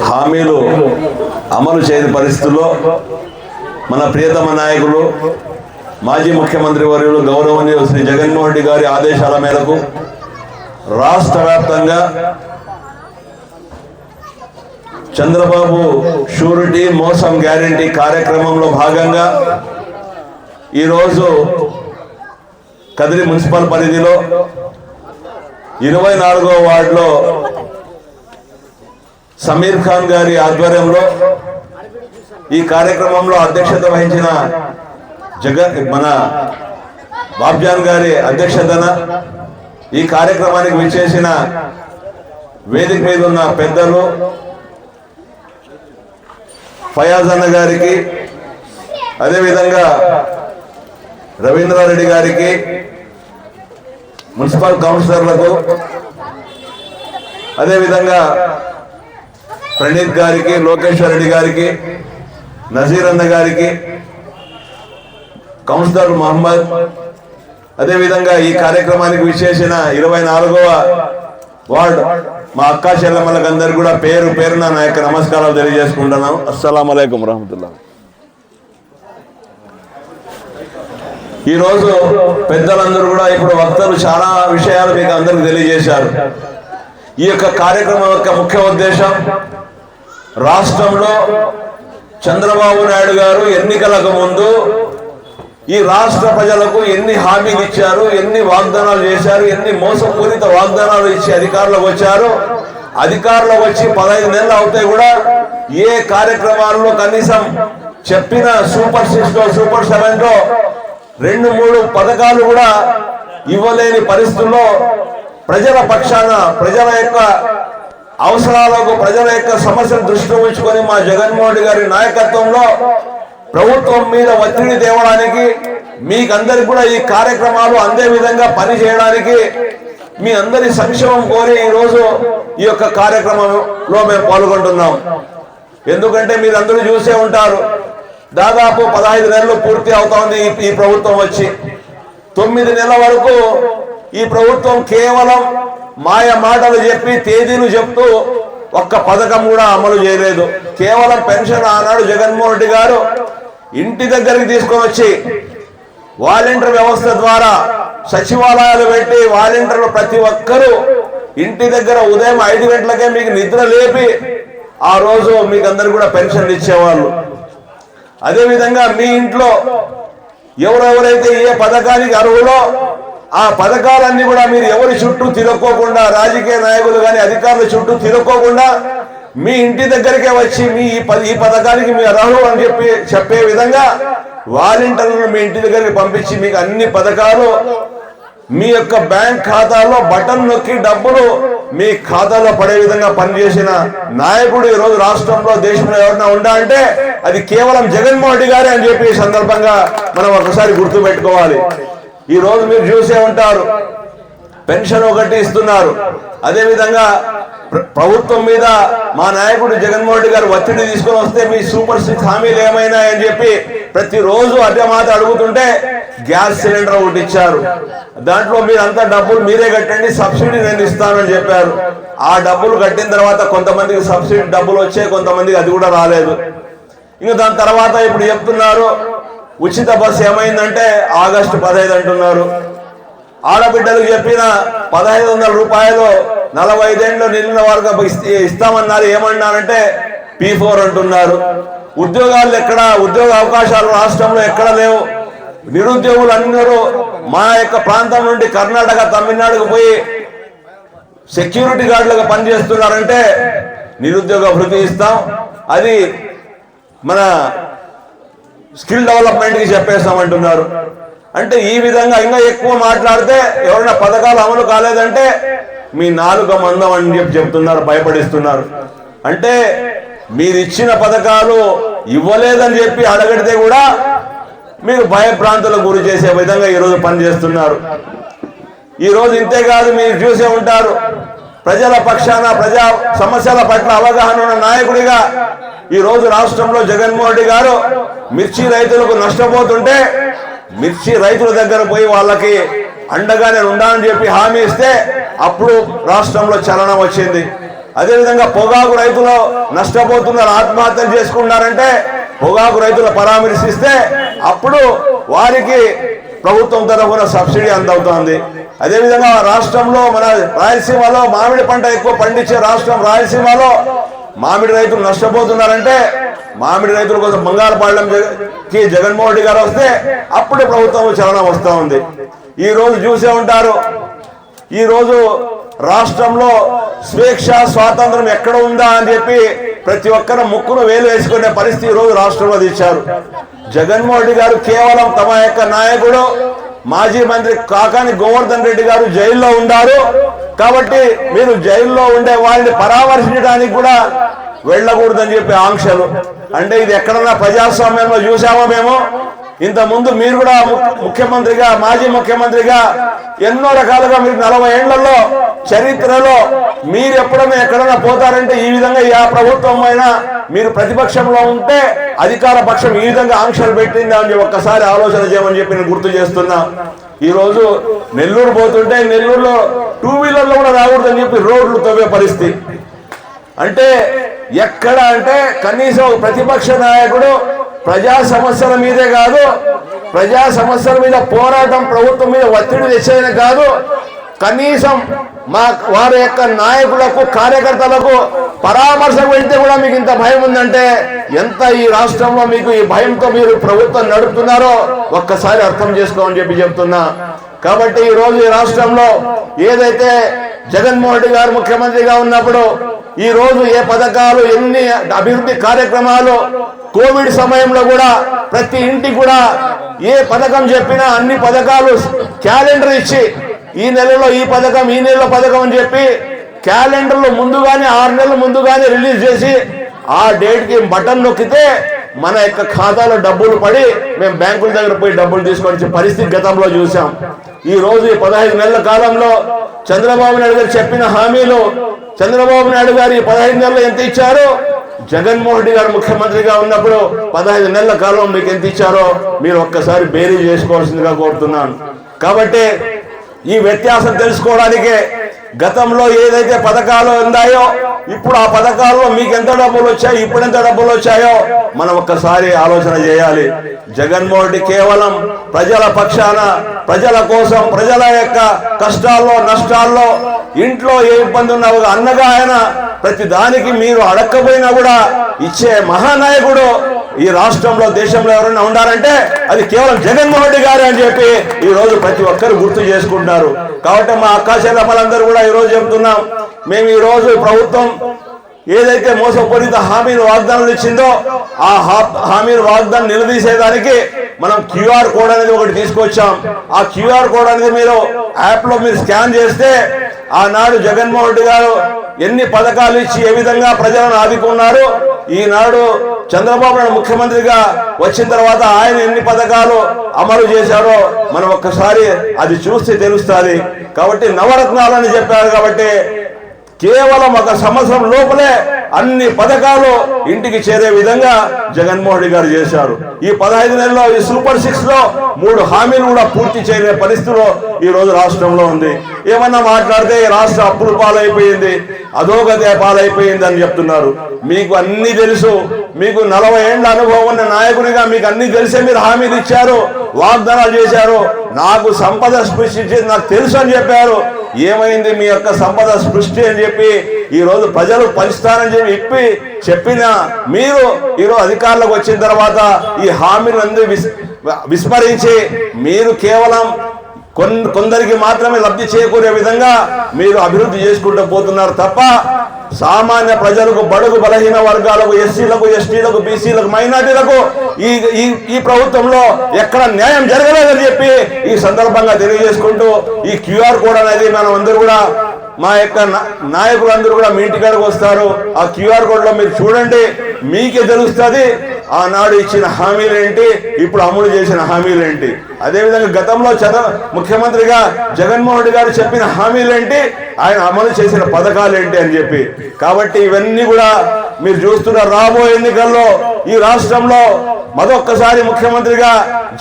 హామీలు అమలు చేయని పరిస్థితుల్లో మన ప్రియతమ నాయకులు మాజీ ముఖ్యమంత్రి వర్యులు గౌరవనీయులు శ్రీ జగన్మోహన్ రెడ్డి గారి ఆదేశాల మేరకు రాష్ట్ర వ్యాప్తంగా చంద్రబాబు షూరిటీ మోసం గ్యారెంటీ కార్యక్రమంలో భాగంగా ఈరోజు కదిరి మున్సిపల్ పరిధిలో 24వ వార్డులో సమీర్ ఖాన్ గారి ఆధ్వర్యంలో ఈ కార్యక్రమంలో అధ్యక్షత వహించిన మన బాబ్జాన్ గారి అధ్యక్షతన ఈ కార్యక్రమానికి విచ్చేసిన వేదిక మీద ఉన్న పెద్దలు ఫయాజ్ అన్న గారికి, అదేవిధంగా రవీంద్రారెడ్డి గారికి, మున్సిపల్ కౌన్సిలర్లకు, అదేవిధంగా ప్రణీత్ గారికి, లోకేశ్వర్ రెడ్డి గారికి, నజీర్ అన్న గారికి, కౌన్సిలర్ మహమ్మద్, అదేవిధంగా ఈ కార్యక్రమానికి విచ్చేసిన 24వ వార్డు మా అక్కా చెల్లెమ్మలకు అందరు కూడా పేరు పేరున నా యొక్క నమస్కారాలు తెలియజేసుకుంటున్నాం. అస్సలాము అలైకుం రహమతుల్లాహ్. ఈరోజు పెద్దలందరూ కూడా ఇప్పుడు వక్తలు చాలా విషయాలు మీకు అందరికి తెలియజేశారు. ఈ యొక్క కార్యక్రమం యొక్క ముఖ్య ఉద్దేశం రాష్ట్రంలో చంద్రబాబు నాయుడు గారు ఎన్నికలకు ముందు ఈ రాష్ట్ర ప్రజలకు ఎన్ని హామీలు ఇచ్చారు, ఎన్ని వాగ్దానాలు చేశారు, ఎన్ని మోసపూరిత వాగ్దానాలు ఇచ్చి అధికారంలోకి వచ్చారు. అధికారంలోకి వచ్చి 15 నెలలు అవుతాయి కూడా ఏ కార్యక్రమాల్లో కనీసం చెప్పిన సూపర్ 6లో సూపర్ 7లో 2-3 పథకాలు కూడా ఇవ్వలేని పరిస్థితుల్లో ప్రజల పక్షాన ప్రజల యొక్క అవసరాలకు, ప్రజల యొక్క సమస్యను దృష్టిలో ఉంచుకొని మా జగన్మోహన్ రెడ్డి గారి నాయకత్వంలో ప్రభుత్వం మీద ఒత్తిడి తేవడానికి, మీకందరికి కూడా ఈ కార్యక్రమాలు అందే విధంగా పని చేయడానికి మీ అందరి సంక్షేమం కోరి ఈరోజు ఈ యొక్క కార్యక్రమంలో మేము పాల్గొంటున్నాం. ఎందుకంటే మీరందరూ చూసే ఉంటారు, దాదాపు 15 నెలలు పూర్తి అవుతోంది ఈ ప్రభుత్వం వచ్చి. 9 నెలల వరకు ఈ ప్రభుత్వం కేవలం మాయ మాటలు చెప్పి తేదీలు చెప్తూ ఒక్క పథకం కూడా అమలు చేయలేదు. కేవలం పెన్షన్ ఆనాడు జగన్మోహన్ రెడ్డి గారు ఇంటి దగ్గరికి తీసుకొని వచ్చి వాలంటీర్ వ్యవస్థ ద్వారా సచివాలయాలు పెట్టి వాలంటీర్లు ప్రతి ఒక్కరూ ఇంటి దగ్గర ఉదయం 5 గంటలకే మీకు నిద్ర లేపి ఆ రోజు మీకు అందరు కూడా పెన్షన్లు ఇచ్చేవాళ్ళు. అదేవిధంగా మీ ఇంట్లో ఎవరెవరైతే ఏ పథకానికి అర్హులో ఆ పథకాలన్నీ కూడా మీరు ఎవరి చుట్టూ తిరక్కోకుండా, రాజకీయ నాయకులు కానీ అధికారుల చుట్టూ తిరక్కోకుండా మీ ఇంటి దగ్గరికే వచ్చి మీ ఈ పథకానికి మీ అర్హులు అని చెప్పే విధంగా వాలంటీర్లను మీ ఇంటి దగ్గరికి పంపించి మీకు అన్ని పథకాలు మీ యొక్క బ్యాంక్ ఖాతాలో బటన్ నొక్కి డబ్బులు మీ ఖాతాలో పడే విధంగా పనిచేసిన నాయకుడు ఈరోజు రాష్ట్రంలో, దేశంలో ఎవరైనా ఉండా అంటే అది కేవలం జగన్మోహన్ రెడ్డి గారే అని చెప్పి ఈ సందర్భంగా మనం ఒకసారి గుర్తు పెట్టుకోవాలి. ఈ రోజు మీరు చూసే ఉంటారు, పెన్షన్ ఒకటి ఇస్తున్నారు. అదేవిధంగా ప్రభుత్వం మీద మా నాయకుడు జగన్మోహన్ రెడ్డి గారు ఒత్తిడి తీసుకొని వస్తే మీ సూపర్ 6 హామీలు ఏమైనాయని చెప్పి ప్రతిరోజు అదే మాట అడుగుతుంటే గ్యాస్ సిలిండర్ ఒకటి ఇచ్చారు. దాంట్లో మీరంతా డబ్బులు మీరే కట్టండి, సబ్సిడీ నేను ఇస్తానని చెప్పారు. ఆ డబ్బులు కట్టిన తర్వాత కొంతమందికి సబ్సిడీ డబ్బులు వచ్చాయి, కొంతమందికి అది కూడా రాలేదు. ఇంకా దాని తర్వాత ఇప్పుడు చెప్తున్నారు ఉచిత బస్సు ఏమైందంటే ఆగస్టు 15 అంటున్నారు. ఆడబిడ్డలకు చెప్పిన 1500 రూపాయలు 45 ఏళ్ళు నిండిన వరకు ఇస్తామన్నారు. ఏమన్నారంటే P4 అంటున్నారు. ఉద్యోగాలు ఎక్కడ, ఉద్యోగ అవకాశాలు రాష్ట్రంలో ఎక్కడ లేవు. నిరుద్యోగులు అందరూ మా యొక్క ప్రాంతం నుండి కర్ణాటక, తమిళనాడుకు పోయి సెక్యూరిటీ గార్డులుగా పనిచేస్తున్నారంటే నిరుద్యోగ భృతి ఇస్తాం, అది మన స్కిల్ డెవలప్మెంట్కి చెప్పేస్తామంటున్నారు. అంటే ఈ విధంగా ఇంకా ఎక్కువ మాట్లాడితే ఎవరైనా పథకాలు అమలు కాలేదంటే మీ నాలుక మందం అని చెప్తున్నారు, భయపడిస్తున్నారు. అంటే మీరు ఇచ్చిన పథకాలు ఇవ్వలేదని చెప్పి అడగడితే కూడా మీరు భయభ్రాంతులకు గురి చేసే విధంగా ఈరోజు పనిచేస్తున్నారు. ఈరోజు ఇంతేకాదు, మీరు చూసే ఉంటారు, ప్రజల పక్షాన ప్రజా సమస్యల పట్ల అవగాహన ఉన్న నాయకుడిగా ఈ రోజు రాష్ట్రంలో జగన్మోహన్ రెడ్డి గారు మిర్చి రైతులకు నష్టపోతుంటే మిర్చి రైతుల దగ్గర పోయి వాళ్ళకి అండగా నేను ఉండాలని చెప్పి హామీ ఇస్తే అప్పుడు రాష్ట్రంలో చలనం వచ్చింది. అదేవిధంగా పొగాకు రైతులు నష్టపోతున్నారు, ఆత్మహత్యలు చేసుకున్నారంటే పొగాకు రైతులు పరామర్శిస్తే అప్పుడు వారికి ప్రభుత్వం తరఫున సబ్సిడీ అందవుతోంది. అదేవిధంగా రాష్ట్రంలో మన రాయలసీమలో మామిడి పంట ఎక్కువ పండించే రాష్ట్రం రాయలసీమలో మామిడి రైతులు నష్టపోతున్నారంటే మామిడి రైతుల కోసం బంగాళపాలెంకి జగన్మోహన్ రెడ్డి గారు వస్తే అప్పుడు ప్రభుత్వం చలనం వస్తూ ఉంది. ఈ రోజు చూసే ఉంటారు, ఈ రోజు రాష్ట్రంలో స్వేచ్ఛ స్వాతంత్రం ఎక్కడ ఉందా అని చెప్పి ప్రతి ఒక్కరు ముక్కును వేలు వేసుకునే పరిస్థితి ఈ రోజు రాష్ట్రంలో తెచ్చారు. జగన్మోహన్ రెడ్డి గారు కేవలం తమ యొక్క నాయకుడు మాజీ మంత్రి కాకాని గోవర్ధన్ రెడ్డి గారు జైల్లో ఉన్నారు కాబట్టి మీరు జైల్లో ఉండే వారిని పరామర్శించడానికి కూడా వెళ్ళకూడదని చెప్పి ఆంక్షలు. అంటే ఇది ఎక్కడన్నా ప్రజాస్వామ్యంలో చూసామో మేము? ఇంత ముందు మీరు కూడా ముఖ్యమంత్రిగా మాజీ ముఖ్యమంత్రిగా ఎన్నో రకాలుగా మీరు 40 ఏళ్లలో చరిత్రలో మీరు ఎప్పుడైనా ఎక్కడైనా పోతారంటే ఈ విధంగా ఆ ప్రభుత్వం అయినా మీరు ప్రతిపక్షంలో ఉంటే అధికార పక్షం ఈ విధంగా ఆంక్షలు పెట్టింది అని ఒక్కసారి ఆలోచన చేయమని చెప్పి నేను గుర్తు చేస్తున్నా. ఈ రోజు నెల్లూరు పోతుంటే నెల్లూరులో 2 వీలర్లు కూడా రాకూడదని చెప్పి రోడ్లు తవ్వే పరిస్థితి. అంటే ఎక్కడ అంటే కనీసం ప్రతిపక్ష నాయకుడు ప్రజా సమస్యల మీదే కాదు, ప్రజా సమస్యల మీద పోరాటం ప్రభుత్వం మీద ఒత్తిడి తెచ్చేది కాదు, కనీసం వారి యొక్క నాయకులకు కార్యకర్తలకు పరామర్శకు వెళ్తే కూడా మీకు ఇంత భయం ఉందంటే ఎంత ఈ రాష్ట్రంలో మీకు ఈ భయంతో మీరు ప్రభుత్వం నడుపుతున్నారో ఒక్కసారి అర్థం చేసుకోమని చెప్పి చెప్తున్నా. కాబట్టి ఈ రోజు ఈ రాష్ట్రంలో ఏదైతే జగన్మోహన్ రెడ్డి గారు ముఖ్యమంత్రిగా ఉన్నప్పుడు ఈ రోజు ఏ పథకాలు ఎన్ని అభివృద్ధి కార్యక్రమాలు కోవిడ్ సమయంలో కూడా ప్రతి ఇంటికి కూడా ఏ పథకం చెప్పినా అన్ని పథకాలు క్యాలెండర్ ఇచ్చి ఈ నెలలో ఈ పథకం ఈ నెలలో పథకం అని చెప్పి క్యాలెండర్లు ముందుగానే 6 నెలల ముందుగానే రిలీజ్ చేసి ఆ డేట్కి బటన్ నొక్కితే మన యొక్క ఖాతాలో డబ్బులు పడి మేము బ్యాంకుల దగ్గర పోయి డబ్బులు తీసుకొని పరిస్థితి గతంలో చూసాం. ఈ రోజు ఈ 15 నెలల కాలంలో చంద్రబాబు నాయుడు గారు చెప్పిన హామీలు, చంద్రబాబు నాయుడు గారు ఈ 15 నెలలు ఎంత ఇచ్చారో జగన్మోహన్ రెడ్డి గారు ముఖ్యమంత్రిగా ఉన్నప్పుడు 15 నెలల కాలం మీకు ఎంత ఇచ్చారో మీరు ఒక్కసారి బేరీ చేసుకోవాల్సిందిగా కోరుతున్నాను. కాబట్టి ఈ వ్యత్యాసం తెలుసుకోవడానికే గతంలో ఏదైతే పథకాలు ఉన్నాయో ఇప్పుడు ఆ పథకాల్లో మీకు ఎంత డబ్బులు వచ్చాయో ఇప్పుడు ఎంత డబ్బులు వచ్చాయో మనం ఒక్కసారి ఆలోచన చేయాలి. జగన్మోహన్ రెడ్డి కేవలం ప్రజల పక్షాన, ప్రజల కోసం, ప్రజల యొక్క కష్టాల్లో నష్టాల్లో ఇంట్లో ఏ ఇబ్బంది ఉన్నా ఒక అన్నగా ఆయన ప్రతి దానికి మీరు అడక్కపోయినా కూడా ఇచ్చే మహానాయకుడు ఈ రాష్ట్రంలో దేశంలో ఎవరైనా ఉండాలంటే అది కేవలం జగన్మోహన్ రెడ్డి గారు అని చెప్పి ఈ రోజు ప్రతి ఒక్కరు గుర్తు చేసుకుంటున్నారు. కాబట్టి మా అక్కా చెల్లెమ్మలందరూ కూడా ఈ రోజు చెప్తున్నాం, మేము ఈ రోజు ప్రభుత్వం ఏదైతే మోసపూరిత హామీలు వాగ్దానాలు ఇచ్చిందో ఆ హామీలు వాగ్దానం నిలదీసేదానికి మనం క్యూఆర్ కోడ్ అనేది ఒకటి తీసుకొచ్చాం. ఆ క్యూఆర్ కోడ్ అనేది మీరు యాప్ లో మీరు స్కాన్ చేస్తే ఆనాడు జగన్మోహన్ రెడ్డి గారు ఎన్ని పథకాలు ఇచ్చి ఏ విధంగా ప్రజలను ఆదుకున్నారు, ఈనాడు చంద్రబాబు నాయుడు ముఖ్యమంత్రిగా వచ్చిన తర్వాత ఆయన ఎన్ని పథకాలు అమలు చేశారో మనం ఒక్కసారి అది చూస్తే తెలుస్తుంది. కాబట్టి నవరత్నాలని చెప్పారు కాబట్టి కేవలం 1 సంవత్సరం లోపలే అన్ని పథకాలు ఇంటికి చేరే విధంగా జగన్మోహన్ రెడ్డి గారు చేశారు. ఈ 15 నెలల్లో ఈ సూపర్ 6 లో 3 హామీలు కూడా పూర్తి చేయలే పరిస్థితిలో ఈ రోజు రాష్ట్రంలో ఉంది. ఏమన్నా మాట్లాడితే రాష్ట్ర అప్పుల పాలైపోయింది, అధోగతి పాలైపోయింది అని చెప్తున్నారు. మీకు అన్ని తెలుసు, మీకు 40 ఏళ్ల అనుభవం ఉన్న నాయకునిగా మీకు అన్ని తెలిసే మీరు హామీలు ఇచ్చారు, వాగ్దానాలు చేశారు. నాకు సంపద సృష్టించేది నాకు తెలుసు అని చెప్పారు. ఏమైంది మీ యొక్క సంపద సృష్టి అని చెప్పి ఈ రోజు ప్రజలు పంచుతారని చెప్పి చెప్పిన మీరు ఈరోజు అధికారంలోకి వచ్చిన తర్వాత ఈ హామీలను విస్మరించి మీరు కేవలం కొందరికి మాత్రమే లబ్ధి చేకూరే విధంగా మీరు అభివృద్ధి చేసుకుంటూ పోతున్నారు తప్ప సామాన్య ప్రజలకు, బడుగు బలహీన వర్గాలకు, ఎస్సీలకు, ఎస్టీలకు, బీసీలకు, మైనార్టీలకు ఈ ప్రభుత్వంలో ఎక్కడ న్యాయం జరగలేదని చెప్పి ఈ సందర్భంగా తెలియజేసుకుంటూ ఈ క్యూఆర్ కోడ్ అనేది మనం అందరూ కూడా మా యొక్క నాయకులందరూ కూడా మీ ఇంటికాడికి వస్తారు. ఆ క్యూఆర్ కోడ్ లో మీరు చూడండి, మీకే తెలుస్తుంది ఆనాడు ఇచ్చిన హామీలు ఏంటి, ఇప్పుడు అమలు చేసిన హామీలు ఏంటి. అదేవిధంగా గతంలో ముఖ్యమంత్రిగా జగన్మోహన్ రెడ్డి గారు చెప్పిన హామీలు ఏంటి, ఆయన అమలు చేసిన పథకాలు ఏంటి అని చెప్పి. కాబట్టి ఇవన్నీ కూడా మీరు చూస్తున్న రాబోయే ఎన్నికల్లో ఈ రాష్ట్రంలో మరొక్కసారి ముఖ్యమంత్రిగా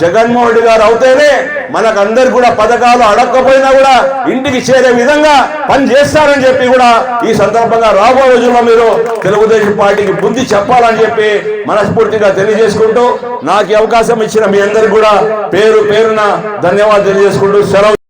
జగన్మోహన్ రెడ్డి గారు అవుతేనే మనకందరికి కూడా పథకాలు అడగకపోయినా కూడా ఇంటికి చేరే విధంగా పని చేస్తారని చెప్పి కూడా ఈ సందర్భంగా రాబోయే రోజుల్లో మీరు తెలుగుదేశం పార్టీకి బుద్ధి చెప్పాలని చెప్పి మనస్ఫూర్తిగా తెలియజేసుకుంటూ నాకు అవకాశం ఇచ్చిన మీ అందరికి కూడా పేరు పేరున ధన్యవాదాలు తెలియజేసుకుంటూ సెలవు.